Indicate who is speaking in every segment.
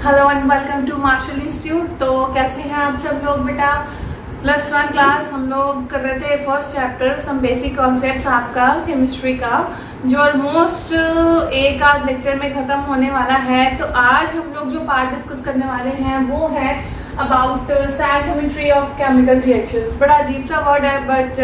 Speaker 1: Hello and welcome to Marshal Institute. तो कैसे हैं आप सब लोग बेटा। +1 क्लास हम लोग कर रहे थे first chapter some basic concepts आपका केमिस्ट्री का, जो ऑलमोस्ट एक आध लेक्चर में ख़त्म होने वाला है। तो आज हम लोग जो पार्ट डिस्कस करने वाले हैं वो है about stoichiometry of chemical reactions. बड़ा अजीब सा वर्ड है बट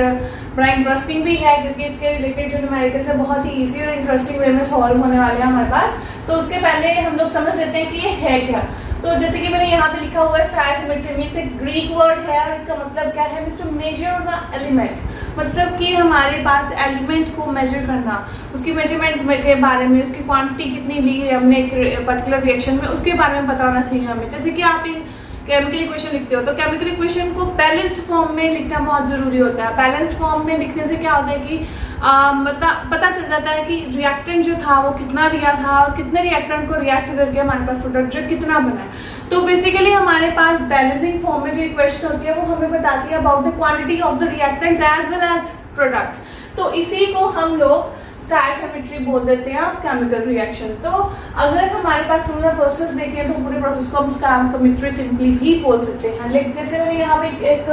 Speaker 1: बड़ा इंटरेस्टिंग भी है, क्योंकि इसके रिलेटेड जो न्यूमेरिकल्स है बहुत ही ईजी और इंटरेस्टिंग वे में सॉल्व होने वाले हैं हमारे पास। तो उसके पहले हम लोग समझ लेते हैं कि ये है क्या। तो जैसे कि मैंने यहाँ पे लिखा हुआ है स्टोइकियोमेट्री मींस एक ग्रीक वर्ड है और इसका मतलब क्या है, means to measure the element. मतलब कि हमारे पास एलिमेंट को मेजर करना, उसकी मेजरमेंट के बारे में, उसकी क्वांटिटी कितनी ली है हमने एक पर्टिकुलर रिएक्शन में, उसके बारे में पता होना चाहिए हमें। जैसे कि आप एक केमिकल इक्वेशन लिखते हो तो केमिकल इक्वेशन को बैलेंस्ड फॉर्म में लिखना बहुत जरूरी होता है। बैलेंस्ड फॉर्म में लिखने से क्या होता है कि पता चल जाता है कि रिएक्टेंट जो था वो कितना दिया था और कितने रिएक्टेंट को रिएक्ट करके हमारे पास प्रोडक्ट जो कितना बना है। तो बेसिकली हमारे पास बैलेंसिंग फॉर्म में जो इक्वेशन होती है वो हमें बताती है about the quantity of the reactants as well as products. तो इसी को हम लोग स्टोइकियोमेट्री बोल देते हैं ऑफ केमिकल रिएक्शन। तो अगर हमारे पास पूरा प्रोसेस देखें तो पूरे प्रोसेस को हम स्टोइकियोमेट्री सिंपली भी बोल सकते हैं। लेकिन जैसे मैंने यहाँ पे एक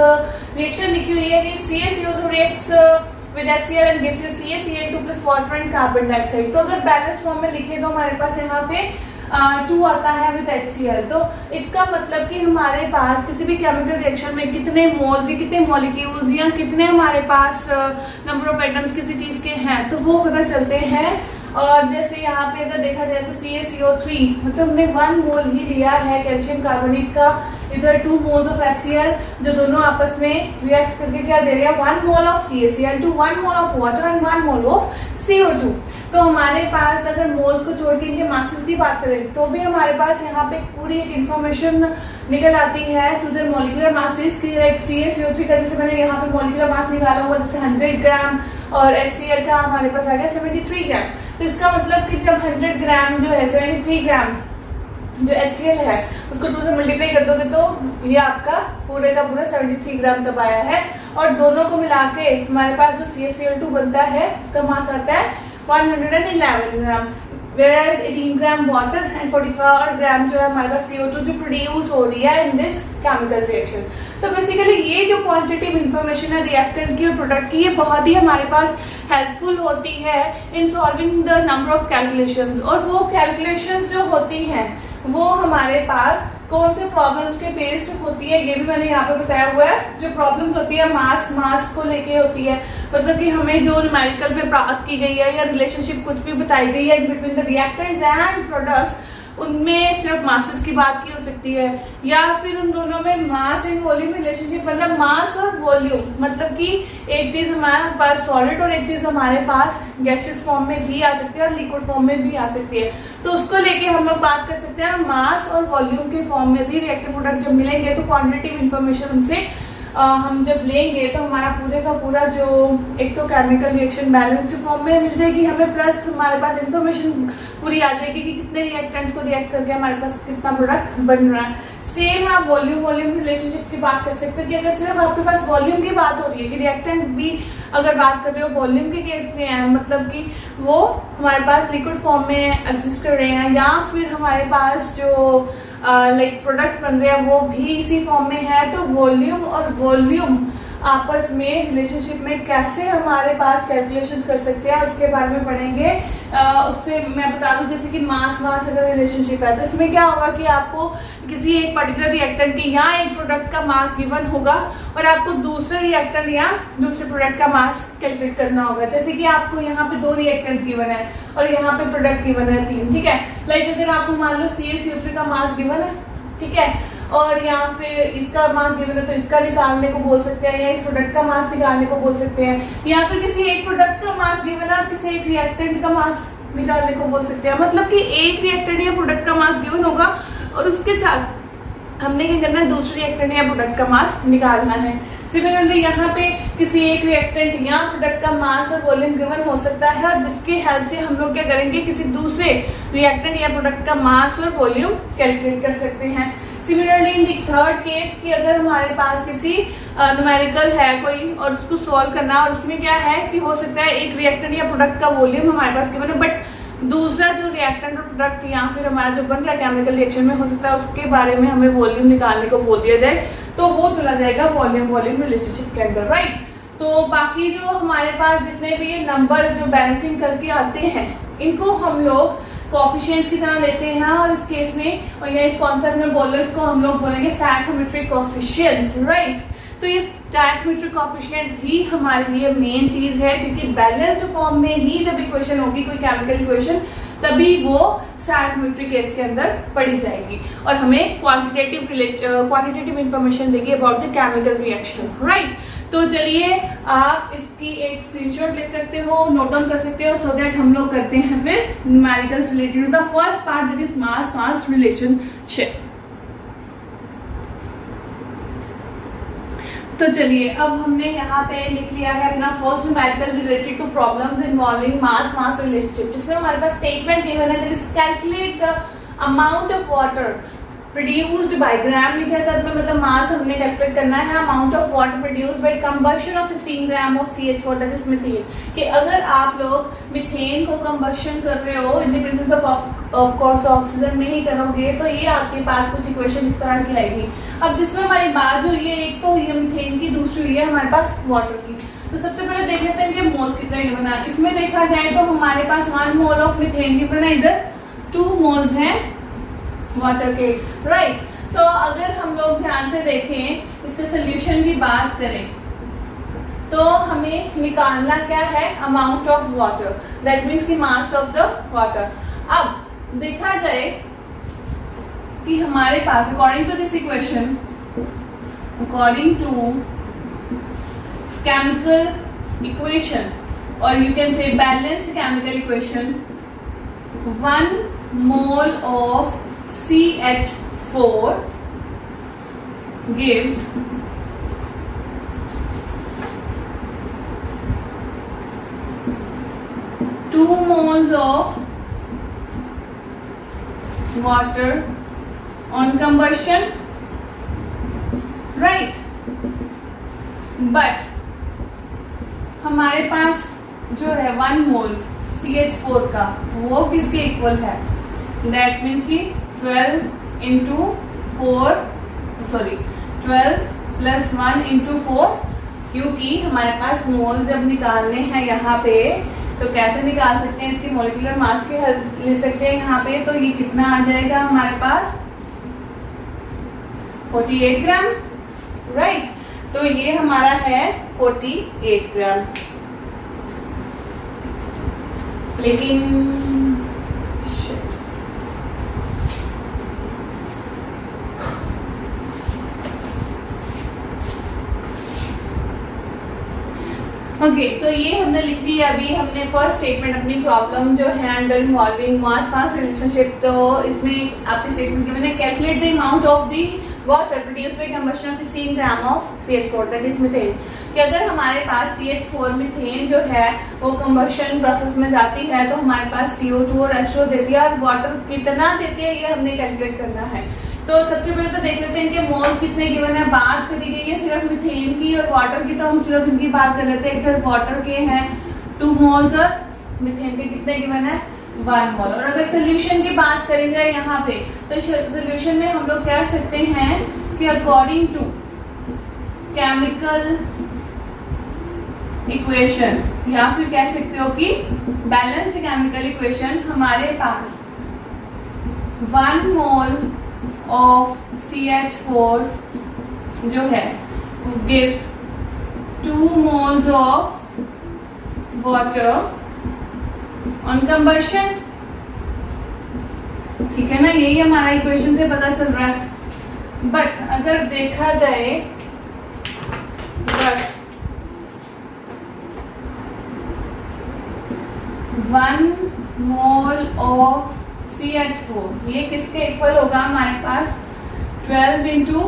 Speaker 1: रिएक्शन लिखी हुई है कि CaCO2 reacts with HCl and gives you CaCl2 plus water and carbon dioxide। तो अगर बैलेंस फॉर्म में लिखे तो हमारे पास यहाँ पे 2 आता है विद HCl। तो इसका मतलब कि हमारे पास किसी भी केमिकल रिएक्शन में कितने मोल्स या कितने मॉलिक्यूल्स या कितने हमारे पास नंबर ऑफ एटम्स किसी चीज के हैं तो वो पता चलते हैं। और जैसे यहाँ पे अगर देखा जाए तो CaCO3 मतलब हमने 1 मोल ही लिया है कैल्शियम कार्बोनेट का, इधर 2 मोल्स ऑफ HCl जो दोनों आपस में रिएक्ट करके क्या दे रहे हैं 1 mole of CaCl to 1 mole of water and 1 mole of CO2। तो हमारे पास अगर मोल्स को छोड़ के इनके मासेस की बात करें तो भी हमारे पास यहाँ पे पूरी एक इन्फॉर्मेशन निकल आती है टू द मॉलिक्यूलर मासेस की। लाइक CaCO3 का जैसे मैंने यहाँ पे मॉलिक्यूलर मास निकाला हुआ जैसे 100 ग्राम और HCl का हमारे पास आ गया 73 ग्राम। तो इसका मतलब कि जब 100 ग्राम जो है 73 ग्राम जो HCl है उसको 2 से मल्टीप्लाई कर दोगे तो ये आपका पूरे का पूरा 73 ग्राम तब आया है। और दोनों को मिला के हमारे पास जो CaCl2 बनता है उसका मास आता है 111 ग्राम, whereas 18 ग्राम वाटर एंड 44 ग्राम जो है हमारे पास CO2 जो प्रोड्यूस हो रही है इन दिस केमिकल रिएक्शन। तो बेसिकली ये जो क्वांटिटेटिव इंफॉर्मेशन है रिएक्टेंट की और प्रोडक्ट की, ये बहुत ही हमारे पास हेल्पफुल होती है in solving the number of calculations. और वो कैलकुलेशंस जो होती हैं वो हमारे पास कौन से प्रॉब्लम्स के बेस्ड होती है ये भी मैंने यहाँ पे बताया हुआ है। जो प्रॉब्लम होती है मास को लेके होती है, मतलब कि हमें जो न्यूमेरिकल में प्राप्त की गई है या रिलेशनशिप कुछ भी बताई गई है between the reactants and products, उनमें सिर्फ मासेस की बात की हो सकती है या फिर उन दोनों में मास एंड वॉल्यूम रिलेशनशिप, मतलब मास और वॉल्यूम, मतलब कि एक चीज हमारे पास सॉलिड और एक चीज हमारे पास गैसियस फॉर्म में भी आ सकती है और लिक्विड फॉर्म में भी आ सकती है। तो उसको लेके हम लोग बात कर सकते हैं मास और वॉल्यूम के फॉर्म में भी रिएक्टिव प्रोडक्ट जब मिलेंगे तो क्वांटिटेटिव इंफॉर्मेशन उनसे हम जब लेंगे तो हमारा पूरे का पूरा जो एक तो केमिकल रिएक्शन बैलेंस्ड फॉर्म में मिल जाएगी हमें, प्लस हमारे पास इंफॉर्मेशन पूरी आ जाएगी कि कितने रिएक्टेंट्स को रिएक्ट करके हमारे पास कितना प्रोडक्ट बन रहा है। सेम आप वॉल्यूम रिलेशनशिप की बात कर सकते हो कि अगर सिर्फ आपके पास वॉल्यूम की बात हो रही है कि रिएक्टेंट भी अगर बात कर रहे हो वॉल्यूम के केस में है, मतलब कि वो हमारे पास लिक्विड फॉर्म में एग्जिस्ट कर रहे हैं या फिर हमारे पास जो लाइक प्रोडक्ट्स बन रहे हैं वो भी इसी फॉर्म में है, तो वॉल्यूम और वॉल्यूम आपस में रिलेशनशिप में कैसे हमारे पास कैलकुलेशंस कर सकते हैं उसके बारे में पढ़ेंगे। उससे मैं बता दूं जैसे कि मास अगर रिलेशनशिप है तो इसमें क्या होगा कि आपको किसी एक पर्टिकुलर रिएक्टेंट की या एक प्रोडक्ट का मास गिवन होगा और आपको दूसरे रिएक्टेंट या दूसरे प्रोडक्ट का मास कैलकुलेट करना होगा। जैसे कि आपको यहाँ पे 2 रिएक्टेंट्स गिवन है और यहाँ पे प्रोडक्ट गिवन है 3, ठीक है। लाइक अगर आपको मान लो CaCO3 का मास गिवन है, ठीक है, और या फिर इसका मास गिवन है तो इसका निकालने को बोल सकते हैं या इस प्रोडक्ट का मास निकालने को बोल सकते हैं, या फिर किसी एक प्रोडक्ट का मास गिवन है और किसी एक रिएक्टेंट का मास निकालने को बोल सकते हैं। मतलब कि एक रिएक्टेंट या प्रोडक्ट का मास गिवन होगा और उसके साथ हमने क्या करना है दूसरे रिएक्टेंट या प्रोडक्ट का मास निकालना है। सिमिलरली यहाँ पे किसी एक रिएक्टेंट या प्रोडक्ट का मास और वॉल्यूम गिवन हो सकता है और जिसके हेल्प से हम लोग क्या करेंगे किसी दूसरे रिएक्टेंट या प्रोडक्ट का मास और वॉल्यूम कैलकुलेट कर सकते हैं। Similarly in the third case कि अगर हमारे पास किसी न्यूमेरिकल है कोई और उसको सॉल्व करना और उसमें क्या है कि हो सकता है एक रिएक्टेंट या प्रोडक्ट का वॉल्यूम हमारे पास गिवन है बट दूसरा जो रिएक्टेंट और प्रोडक्ट या फिर हमारा जो बन रहा है केमिकल रिएक्शन में हो सकता है उसके बारे में हमें वॉल्यूम निकालने को बोल दिया जाए, तो वो चला जाएगा वॉल्यूम रिलेशनशिप के अंदर, राइट। तो बाकी जो हमारे पास जितने भी ये नंबर्स जो बैलेंसिंग करके आते हैं इनको हम लोग कोफिशिएंट्स की तरह लेते हैं, और इस केस में और या इस कॉन्सेप्ट में बोलो इसको हम लोग बोलेंगे स्टोइकोमेट्रिक कोफिशिएंट्स, राइट। तो ये स्टोइकोमेट्रिक कोफिशिएंट्स ही हमारे लिए मेन चीज है, क्योंकि बैलेंस्ड फॉर्म में ही जब इक्वेशन होगी कोई केमिकल इक्वेशन तभी वो स्टोइकोमेट्रिक केस के अंदर पढ़ी जाएगी और हमें क्वांटिटेटिव इंफॉर्मेशन देगी about the chemical reaction, right. तो चलिए आप इसकी एक स्क्रीनशॉट ले सकते हो, नोट डाउन कर सकते हो, सो दैट हम लोग करते हैं फिर numericals related to the first part that is mass relationship. तो चलिए अब हमने यहाँ पे लिख लिया है अपना first numerical related to problems involving mass relationship, जिसमें हमारे पास स्टेटमेंट गिवन है that is calculate the amount of water produced by gram लिखा है साथ में, मतलब मास हमने कैलकुलेट करना है amount of water produced bye combustion of 16 gram of CH4 that is methane. कि अगर आप लोग मीथेन को कंबशन कर रहे हो in the presence of course oxygen में ही करोगे तो ये आपके पास कुछ इक्वेशन इस तरह की आएगी। अब जिसमें हमारी बात जो ये एक तो हुई है मीथेन की, दूसरी हुई है हमारे पास वाटर की। तो सबसे पहले देख लेते हैं कि मोल्स कितने गिवन है। इसमें देखा जाए तो हमारे पास 1 मोल ऑफ मीथेन गिवन है, इधर 2 मोल्स हैं वाटर के, राइट। तो अगर हम लोग ध्यान से देखें इसके सोल्यूशन की बात करें तो हमें निकालना क्या है, amount of water, that means की मास ऑफ द वाटर। अब देखा जाए कि हमारे पास according to this equation, according to chemical equation और you can say balanced chemical equation, 1 mole of CH4 gives 2 moles of water on combustion, right। But हमारे पास जो है 1 मोल CH4 का वो किसके इक्वल है, दैट मीन्स की 12 इंटू 4 12 प्लस 1 इंटू 4, क्योंकि हमारे पास मोल जब निकालने हैं यहाँ पे तो कैसे निकाल सकते हैं, इसकी मॉलिक्यूलर मास के हेल्प ले सकते हैं यहाँ पे। तो ये कितना आ जाएगा हमारे पास 48 ग्राम, राइट। तो ये हमारा है 48 ग्राम, लेकिन ओके तो ये हमने लिख लिया। अभी हमने फर्स्ट स्टेटमेंट अपनी प्रॉब्लम जो है अंडर इन्वॉल्विंग मास रिलेशनशिप, तो इसमें आपकी स्टेटमेंट के मैंने calculate the amount of the water produced bye combustion of 16 gram of CH4 that is methane. कि अगर हमारे पास CH4 मीथेन जो है वो कंबशन प्रोसेस में जाती है तो हमारे पास CO2 और H2 देती है, और वाटर कितना देती है ये हमने कैलकुलेट करना है। तो सबसे पहले तो देख लेते हैं कि मोल्स कितने गिवन है। बात करी गई है सिर्फ मीथेन की और वाटर की, तो हम सिर्फ इनकी बात कर लेते हैं। इधर वाटर के हैं 2 मोल्स और मीथेन के कितने गिवन है 1 मोल। और अगर सोल्यूशन की बात करी जाए यहाँ पे तो सोल्यूशन में हम लोग कह सकते हैं कि अकॉर्डिंग टू केमिकल इक्वेशन या फिर कह सकते हो कि बैलेंस्ड केमिकल इक्वेशन, हमारे पास 1 मोल ऑफ CH4 जो है वो gives 2 moles of water on combustion, ठीक है ना। यही हमारा इक्वेशन से पता चल रहा है। बट अगर देखा जाए बट 1 मोल ऑफ CH4 ये किसके इक्वल होगा हमारे पास 12 into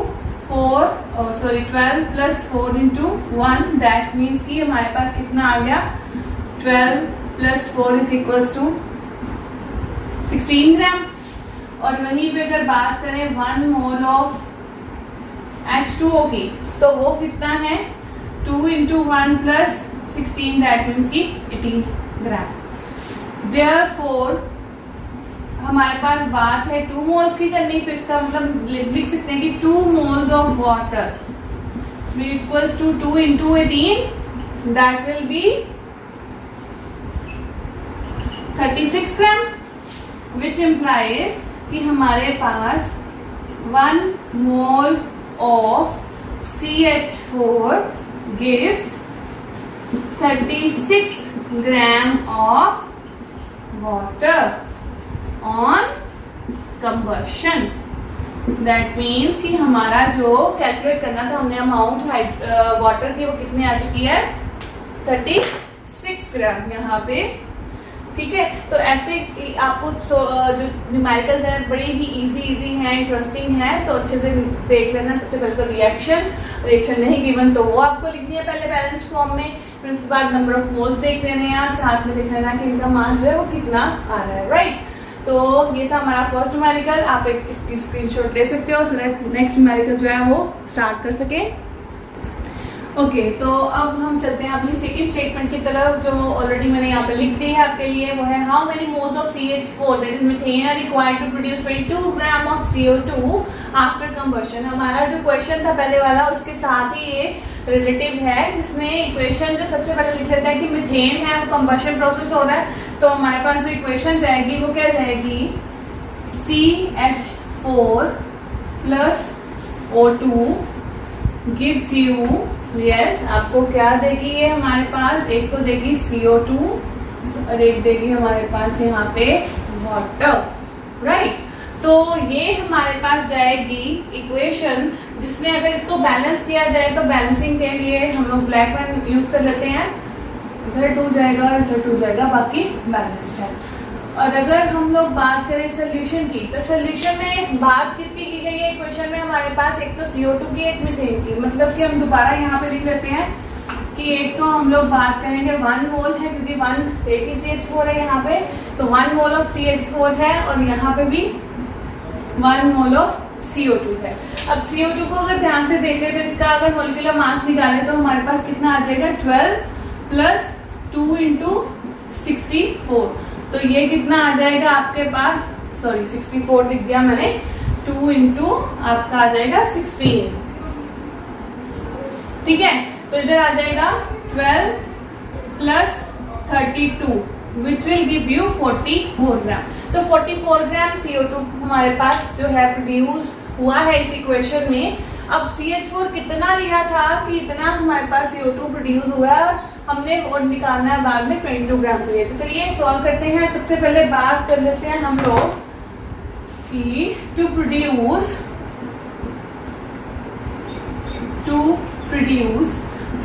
Speaker 1: 12 plus 4 into 1, that means कि हमारे पास कितना आ गया 12 प्लस 4 इज इक्वल्स टू 16 ग्राम। और वहीं पे अगर बात करें 1 मोल ऑफ H2O की तो वो कितना है 2 इंटू 1 प्लस 16, दैट मीन्स की 18 ग्राम। देयरफॉर हमारे पास बात है 2 मोल्स की करनी, तो इसका मतलब लिख सकते हैं कि 2 moles of water equals to 2 into 18, that will be 36 gram, which implies कि हमारे पास 1 mole of CH4 gives 36 gram of water on combustion. That means कि हमारा जो कैलकुलेट करना था हमने अमाउंट वाटर की, वो कितनी आ चुकी है 36 ग्राम यहाँ पे, ठीक है। तो ऐसे आपको तो जो न्यूमेरिकल्स हैं बड़ी ही इजी हैं, इंटरेस्टिंग हैं, तो अच्छे से देख लेना। सबसे पहले तो रिएक्शन नहीं गिवन तो वो आपको लिखनी है पहले बैलेंस फॉर्म में, फिर उसके बाद नंबर ऑफ मोल्स देख लेने हैं और साथ में देख लेना कि इनका मास जो है वो कितना आ रहा है, राइट। तो ये था हमारा फर्स्ट न्यूमेरिकल, आप एक इसकी स्क्रीनशॉट ले सकते हो, नेक्स्ट न्यूमेरिकल जो है वो स्टार्ट कर सके। ओके, तो अब हम चलते हैं अपनी सेकंड स्टेटमेंट की तरफ, जो ऑलरेडी मैंने यहाँ पे लिख दी है आपके लिए। वो है how many moles of CH4 that is methane are required to produce 22 gram of CO2 after combustion. हमारा जो क्वेश्चन था पहले वाला, उसके साथ ही ये रिलेटिव है, जिसमें इक्वेशन जो सबसे पहले लिख लेता है कि मीथेन है, वो कंबशन प्रोसेस हो रहा है, तो हमारे पास जो इक्वेशन जाएगी वो क्या जाएगी, CH4 plus O2 gives you, yes आपको क्या देगी ये हमारे पास, एक तो देगी CO2 और एक देगी हमारे पास यहाँ पे वाटर, राइट। तो ये हमारे पास जाएगी इक्वेशन, जिसमें अगर इसको बैलेंस किया जाए तो बैलेंसिंग के लिए हम लोग ब्लैक पेन यूज कर लेते हैं, इधर 2 जाएगा इधर 2 जाएगा, बाकी बैलेंस्ड है। और अगर हम लोग बात करें सोल्यूशन की, तो सोल्यूशन में बात किसकी की गई है इक्वेशन में, हमारे पास एक तो CO2 की एक मीथेन की, मतलब कि हम दोबारा यहाँ पे लिख लेते हैं कि एक तो हम लोग बात करेंगे 1 मोल है, क्योंकि 1 एक ही CH4 है यहाँ पे, तो 1 मोल ऑफ CH4 है, और यहाँ पे भी 1 मोल ऑफ CO2 है। अब CO2 को अगर ध्यान से देखें तो इसका अगर मोलिकुलर मास निकाले तो हमारे पास कितना आ जाएगा, 12 plus 2 into 64, तो ये कितना आ जाएगा आपके पास, सॉरी 64 लिख दिया मैंने, 2 into आपका आ जाएगा 16, ठीक है। तो इधर आ जाएगा 12 plus 32 which will give you 44 ग्राम। तो 44 ग्राम CO2 हमारे पास जो है प्रोड्यूस हुआ है इस इक्वेशन में। अब CH4 कितना लिया था कि इतना हमारे पास CO2 प्रोड्यूस हुआ, हमने और निकालना है बाद में 22 ग्राम के लिए। तो चलिए सॉल्व करते हैं। सबसे पहले बात कर लेते हैं हम लोग कि to produce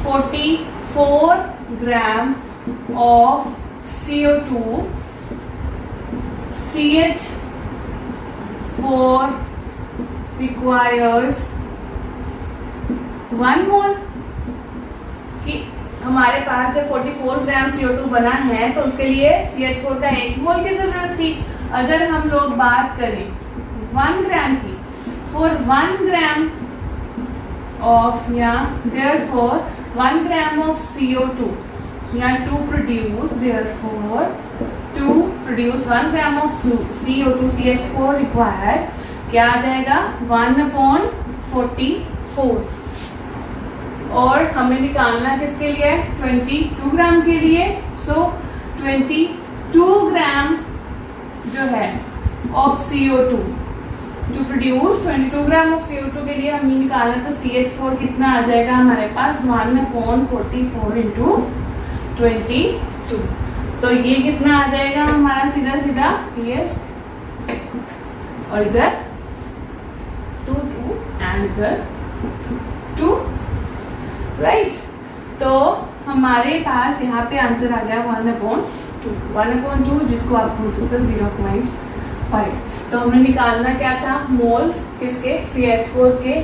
Speaker 1: 44 gram of CO2, CH4 requires 1 mole, कि हमारे पास जब 44 ग्राम CO2 बना है तो उसके लिए CH4 का 1 मोल की जरूरत थी। अगर हम लोग बात करें 1 ग्राम की, फॉर 1 ग्राम ऑफ या therefore 1 ग्राम ऑफ CO2 या to produce 1 gram of CO2 CH4 required क्या आ जाएगा, 1/44, और हमें निकालना किसके लिए, 22 ग्राम के लिए। सो 22 ग्राम जो है of CO2 to produce 22 gram of CO2 के लिए हमें निकालना, तो CH4 कितना आ जाएगा हमारे पास, 1/44 into 22, तो ये कितना आ जाएगा हमारा सीधा सीधा, यस, और इधर 2 एंड इधर 2, राइट। तो हमारे पास यहाँ पे आंसर आ गया 1/2, जिसको आप बोल सकते हो 0.5। तो हमने निकालना क्या था, मोल्स किसके, CH4 के,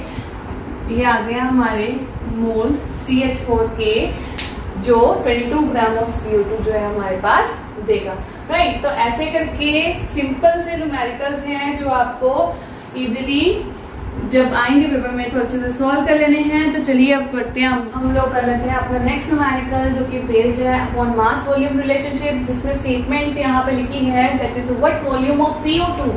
Speaker 1: ये आ गया हमारे मोल्स CH4 के, जो 22 ग्राम ऑफ CO2 जो है हमारे पास देगा, राइट। तो ऐसे करके सिंपल से न्यूमेरिकल्स हैं जो आपको इजीली जब आएंगे पेपर में तो अच्छे से सॉल्व कर लेने हैं। तो चलिए अब करते हैं, हम लोग कर लेते हैं अपना नेक्स्ट न्यूमेरिकल जो कि बेस्ड है अपॉन मास वॉल्यूम रिलेशनशिप, जिसमें स्टेटमेंट यहाँ पे लिखी है that is what volume of CO2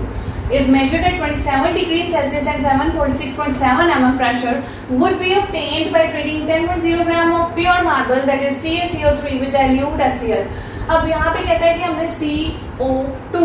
Speaker 1: is measured at 27 degrees Celsius and 746.7 mm pressure would be obtained by treating 10.0 gram of pure marble that is CaCO3 with dilute HCl। अब यहाँ पे कहता है कि हमने CO2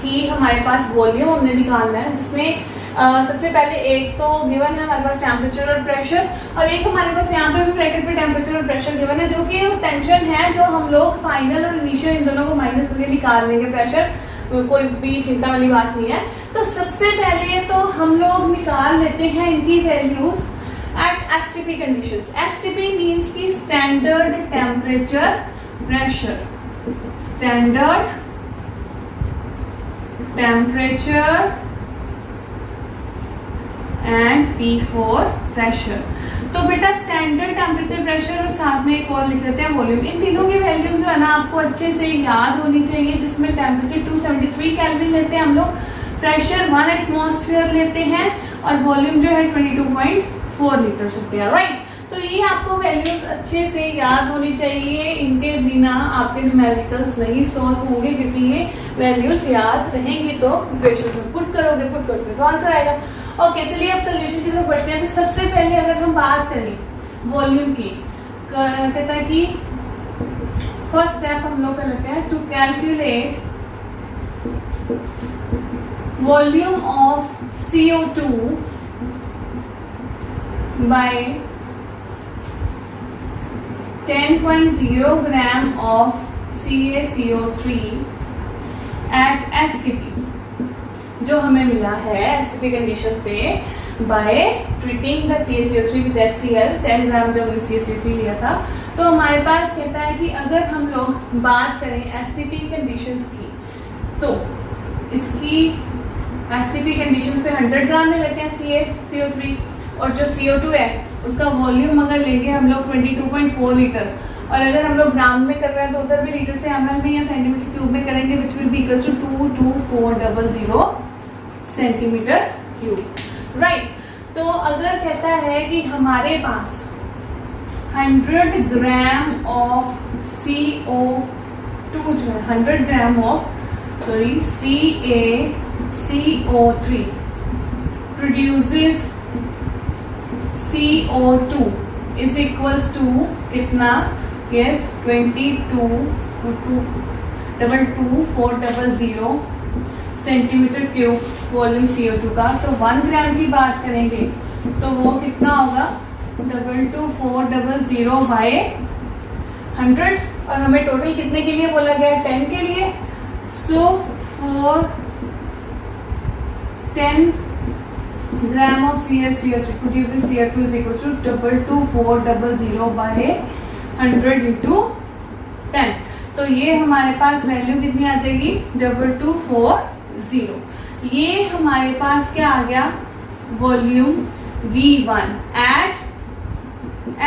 Speaker 1: की हमारे पास वॉल्यूम हमने निकालना है, जिसमें सबसे पहले एक तो गिवन है हमारे पास टेम्परेचर और प्रेशर, और एक हमारे पास यहाँ पे भी ब्रैकेट पे टेम्परेचर और प्रेशर गिवन है, जो कि टेंशन है जो हम लोग फाइनल और इनिशियल इन दोनों को माइनस करके निकाल लेंगे। प्रेशर कोई भी चिंता वाली बात नहीं है। तो सबसे पहले तो हम लोग निकाल लेते हैं इनकी values at STP conditions. STP means की standard temperature pressure, standard temperature and P for pressure. तो बेटा स्टैंडर्ड टेम्परेचर प्रेशर और साथ में एक और लिख लेते हैं वॉल्यूम। इन तीनों की वैल्यूज जो है ना आपको अच्छे से याद होनी चाहिए, जिसमें टेम्परेचर 273 केल्विन लेते हैं हम लोग, प्रेशर 1 एटमॉस्फेयर लेते हैं और वॉल्यूम जो है 22.4 लीटर होते हैं, राइट। तो ये आपको वैल्यूज अच्छे से याद होनी चाहिए, इनके बिना आपके न्यूमेरिकल्स नहीं सॉल्व होंगे, क्योंकि ये वैल्यूज याद रहेंगी तो क्वेश्चन में पुट करोगे तो आंसर आएगा। ओके चलिए अब सोल्यूशन की तरफ बढ़ते हैं। तो सबसे पहले अगर हम बात करें वॉल्यूम की, कहता है कि फर्स्ट स्टेप हम लोग कर लेते हैं to calculate volume of CO2 by 10.0 gram of CaCO3 at STP, जो हमें मिला है STP कंडीशंस पे by treating the CaCO3 with HCl 10 gram जब हमने CaCO3 लिया था। तो हमारे पास कहता है कि अगर हम लोग बात करें STP कंडीशंस की, तो इसकी STP कंडीशंस पे 100 ग्राम में लेते हैं CaCO3, और जो CO2 है उसका वॉल्यूम अगर लेंगे हम लोग 22.4 लीटर, और अगर हम लोग ग्राम में कर रहे हैं तो उधर भी लीटर से ml में या सेंटीमीटर क्यूब में करेंगे, which will be equals to 22400 centimetre cube, right. तो अगर कहता है कि हमारे पास 100 ग्राम ऑफ CO2 जो है 100 gram of CaCO3 produces CO2 is equals to कितना, yes 222400 centimetre cube volume CO2 का। तो 1 ग्राम की बात करेंगे तो वो कितना होगा 22400 बाय 100, और हमें टोटल कितने के लिए बोला गया है 10 के लिए। So for 10 gram of CaCO3 produces CO2 is equal to 22400 by 100 into 10। तो ये हमारे पास वैल्यू कितनी आ जाएगी 2240। ये हमारे पास क्या आ गया volume V1 eight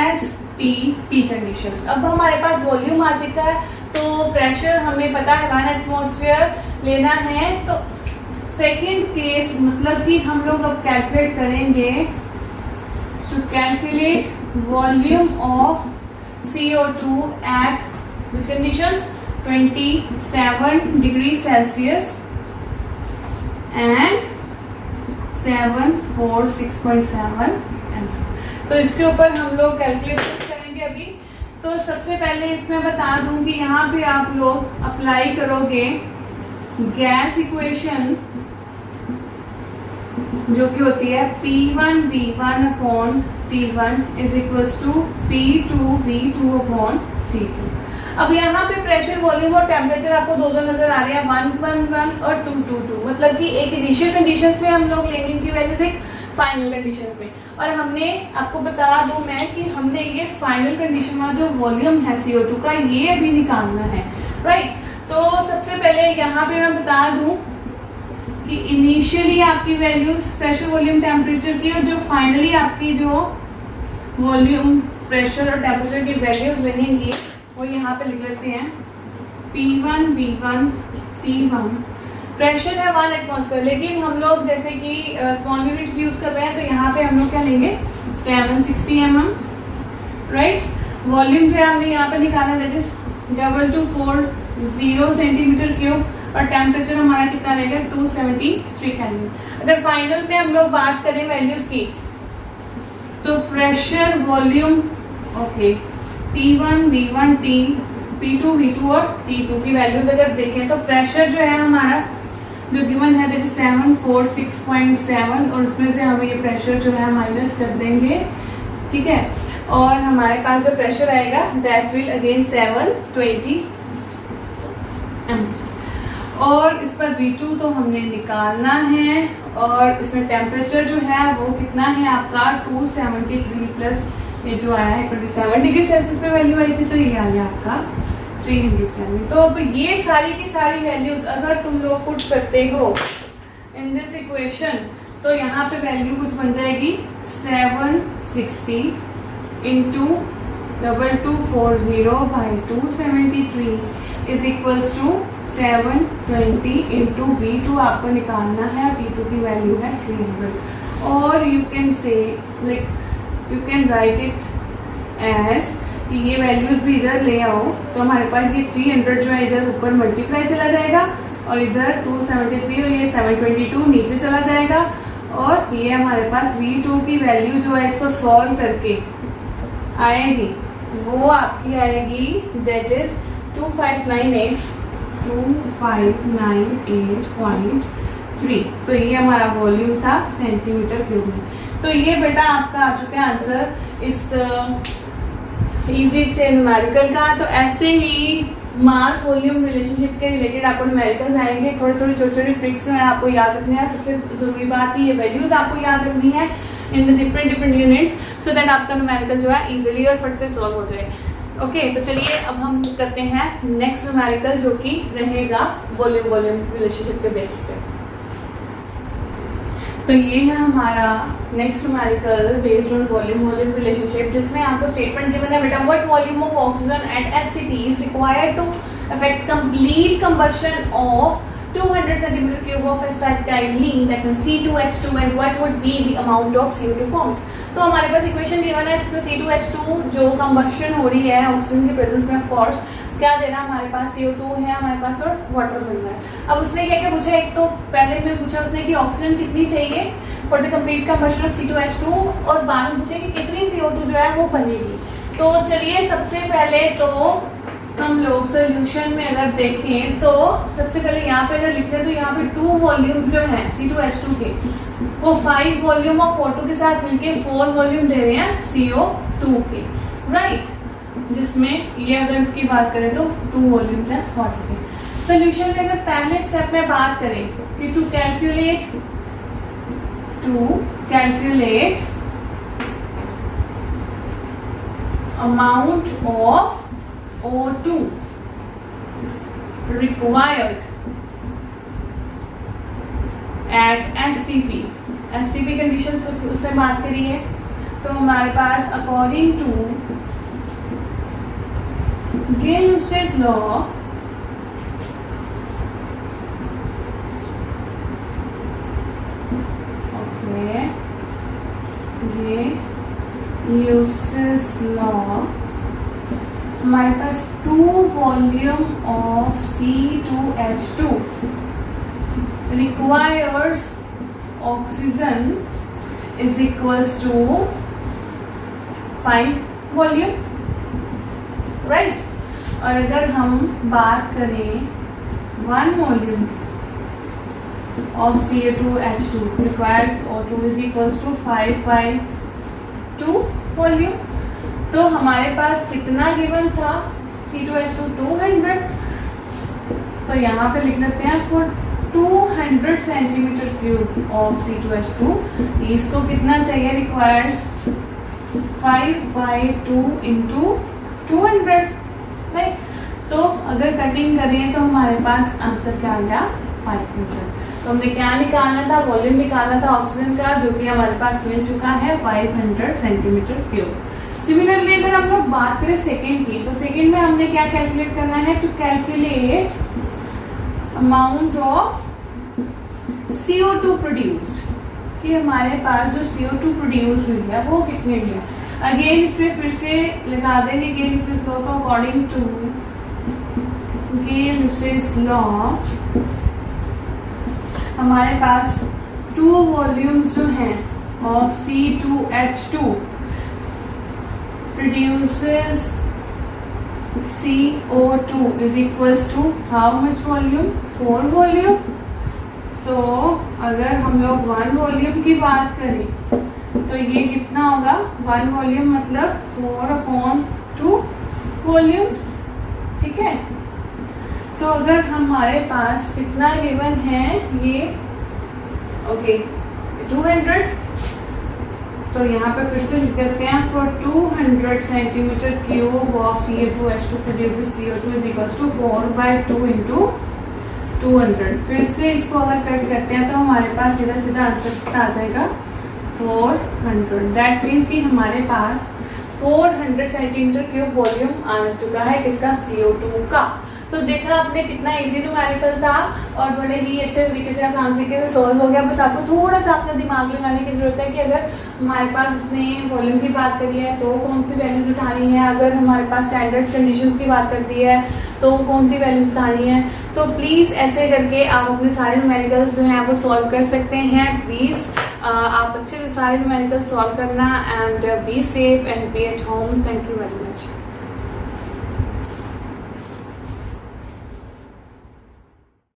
Speaker 1: STP conditions. अब हमारे पास वॉल्यूम आ चुका है, तो प्रेशर हमें पता है 1 एटमॉस्फेयर लेना है। तो सेकेंड केस मतलब कि हम लोग अब कैलकुलेट करेंगे to calculate volume of CO2 at which conditions 27 degree Celsius and 746.7 mm। तो इसके ऊपर हम लोग कैलकुलेट करेंगे अभी। तो सबसे पहले इसमें बता दूं कि यहाँ पे आप लोग अप्लाई करोगे गैस इक्वेशन जो कि होती है P1 V1 upon T1 is equals to P2 V2 upon T2। अब यहाँ पे प्रेशर वॉल्यूम और टेम्परेचर आपको दो नजर आ रहे हैं 111 और 222, मतलब कि एक इनिशियल कंडीशंस में हम लोग लेंगे इनकी वैल्यूज, एक फाइनल कंडीशंस में। और हमने आपको बता दूं मैं कि हमने ये फाइनल कंडीशन में जो वॉल्यूम है CO2 का ये अभी निकालना है, राइट। तो सबसे पहले यहाँ पे मैं बता दूं कि इनिशियली आपकी वैल्यूज प्रेशर वॉल्यूम टेम्परेचर की, और जो फाइनली आपकी जो वॉल्यूम प्रेशर और टेम्परेचर की वैल्यूज बनेंगी वो यहाँ पे लिख लेते हैं P1 V1 T1 प्रेशर है 1 एटमॉस्फेयर, लेकिन हम लोग जैसे कि स्मॉल यूनिट यूज कर रहे हैं, तो यहाँ पे हम लोग क्या लेंगे 760 mm, राइट। वॉल्यूम जो है हमने यहाँ पे निकाला, दैट इज 2240 सेंटीमीटर क्यूब, और टेम्परेचर हमारा कितना रहेगा 273 केल्विन। अगर फाइनल में हम लोग बात करें वैल्यूज की, तो pressure, volume, okay, T1, V1, P2, V2 और T2 की वैल्यूज अगर देखें, तो प्रेशर जो है हमारा जो गिवन है दैट इज 746.7, और उसमें से हमें ये प्रेशर जो है माइनस कर देंगे, ठीक है। और हमारे पास जो प्रेशर आएगा दैट विल अगेन 720 mm, और इस पर V2 तो हमने निकालना है, और इसमें टेम्परेचर जो है वो कितना है आपका 273 प्लस ये जो आया है 27 डिग्री सेल्सियस पे वैल्यू आई थी, तो ये आ गया आपका 300 केल्विन। तो अब ये सारी की सारी वैल्यूज अगर तुम लोग पुट करते हो इन दिस इक्वेशन, तो यहाँ पे वैल्यू कुछ बन जाएगी 760 into 2240 by 273 is equals to 720 into V2 आपको निकालना है, V2 की वैल्यू है 300, और you can say like you can write it as कि ये वैल्यूज भी इधर ले आओ, तो हमारे पास ये 300 जो है इधर ऊपर मल्टीप्लाई चला जाएगा, और इधर 273 और ये 722 नीचे चला जाएगा, और ये हमारे पास V2 की वैल्यू जो है इसको सॉल्व करके आएगी, वो आपकी आएगी दैट इज 2598.3। तो ये हमारा वॉल्यूम था सेंटीमीटर क्यूब में। तो ये बेटा आपका आ चुका है आंसर इस इजी से न्यूमेरिकल का। तो ऐसे ही मास वॉल्यूम रिलेशनशिप के रिलेटेड आपको न्यूमेरिकल्स आएंगे, थोड़ी थोड़ी छोटी छोटी ट्रिक्स जो है आपको याद रखनी है। सबसे जरूरी बात है ये वैल्यूज आपको याद रखनी है in the different units, so that आपका न्यूमेरिकल जो है इजीली और फट से सॉल्व हो जाए। ओके, तो चलिए अब हम करते हैं नेक्स्ट न्यूमेरिकल, जो कि रहेगा वॉल्यूम रिलेशनशिप के बेसिस पे। तो ये है हमारा next numerical based on volume relationship, जिसमें आपको स्टेटमेंट गिवन है बेटा, what volume of oxygen at STP is required to affect complete combustion of 200 centimeter cube of acetylene, that means C2H2, and what would be the amount of CO2 formed। तो हमारे पास equation given है जिसमें C2H2 जो combustion हो रही है oxygen के presence में, ऑफ कोर्स क्या दे रहा है हमारे पास, CO2 है हमारे पास और वाटर बन रहा है। अब उसने क्या क्या पूछा, एक तो पहले में पूछा उसने कि ऑक्सीजन कितनी चाहिए for the complete combustion of C2H2, और बाद में पूछा कि कितनी CO2 जो है वो बनेगी। तो चलिए सबसे पहले तो हम लोग सोल्यूशन में अगर देखें, तो सबसे पहले यहाँ पे अगर लिखते हैं तो यहाँ पे 2 वॉल्यूम्स जो हैं C2H2 के, वो 5 वॉल्यूम ऑफ O2 के साथ मिलके 4 वॉल्यूम दे रहे हैं CO2 के, राइट। जिसमें ये अगर इसकी बात करें तो 2 वॉल्यूम्स हैं वाटर के। सोल्यूशन में अगर पहले स्टेप में बात करें कि to calculate amount of O2 required at STP conditions तो उसने बात करी है। तो हमारे पास according to Gay-Lussac's law, okay, Gay-Lussac's law, हमारे पास 2 volume of C2H2 requires oxygen is equals to 5 volume, right. और अगर हम बात करें 1 volume of CO2H2 requires O2 is equals to 5 by 2 volume. तो हमारे पास कितना गिवन था C2H2 200, तो यहाँ पे लिख लेते हैं for 200 centimetre cube of C2H2 इसको कितना चाहिए, रिक्वायर्स 5 by 2 into 200, राइट। तो अगर कटिंग करें तो हमारे पास आंसर क्या आ गया 500। तो हमने क्या निकालना था, वॉल्यूम निकालना था ऑक्सीजन का, जो कि हमारे पास मिल चुका है 500 सेंटीमीटर क्यूब। सिमिलरली अगर हम लोग बात करें सेकेंड की, तो सेकेंड में हमने क्या कैलकुलेट करना है, to calculate amount of CO2 produced, कि हमारे पास जो CO2 प्रोड्यूस हुई है वो कितनी हुई है। अगेन इसमें फिर से लगा देंगे गेल-लुइस लॉ को। अकॉर्डिंग टू गेल-लुइस लॉ हमारे पास 2 वॉल्यूम्स जो हैं of C2H2 produces CO2 is equals to how much volume? 4 volume. तो अगर हम लोग 1 वॉल्यूम की बात करें तो ये कितना होगा? 1 वॉल्यूम मतलब 4/2 वॉल्यूम्स, ठीक है। तो अगर हमारे पास कितना गिवन है ये, ओके 200, तो यहाँ पे फिर से लिख देते हैं for 200 centimetre cube of CO2H2 produces CO2 is equal to 4/2 into 200। फिर से इसको अगर कट करते हैं तो हमारे पास सीधा सीधा आंसर आ जाएगा 400। दैट मीन्स कि हमारे पास 400 सेंटीमीटर क्यूब वॉल्यूम आ चुका है किसका? CO2 का। तो देखा आपने कितना इजी न्यूमेरिकल था और बड़े ही अच्छे तरीके से, आसान तरीके से सॉल्व हो गया। बस आपको थोड़ा सा अपना दिमाग लगाने की जरूरत है कि अगर हमारे पास उसने वॉल्यूम की बात करी है तो कौन सी वैल्यूज उठानी है, अगर हमारे पास स्टैंडर्ड कंडीशंस की बात करती है तो कौन सी वैल्यूज उठानी है। तो प्लीज़ ऐसे करके आप अपने सारे न्यूमेरिकल्स जो हैं वो सॉल्व कर सकते हैं। प्लीज़ आप अच्छे से सारे न्यूमेरिकल सॉल्व करना and be safe and be at home. Thank you very much.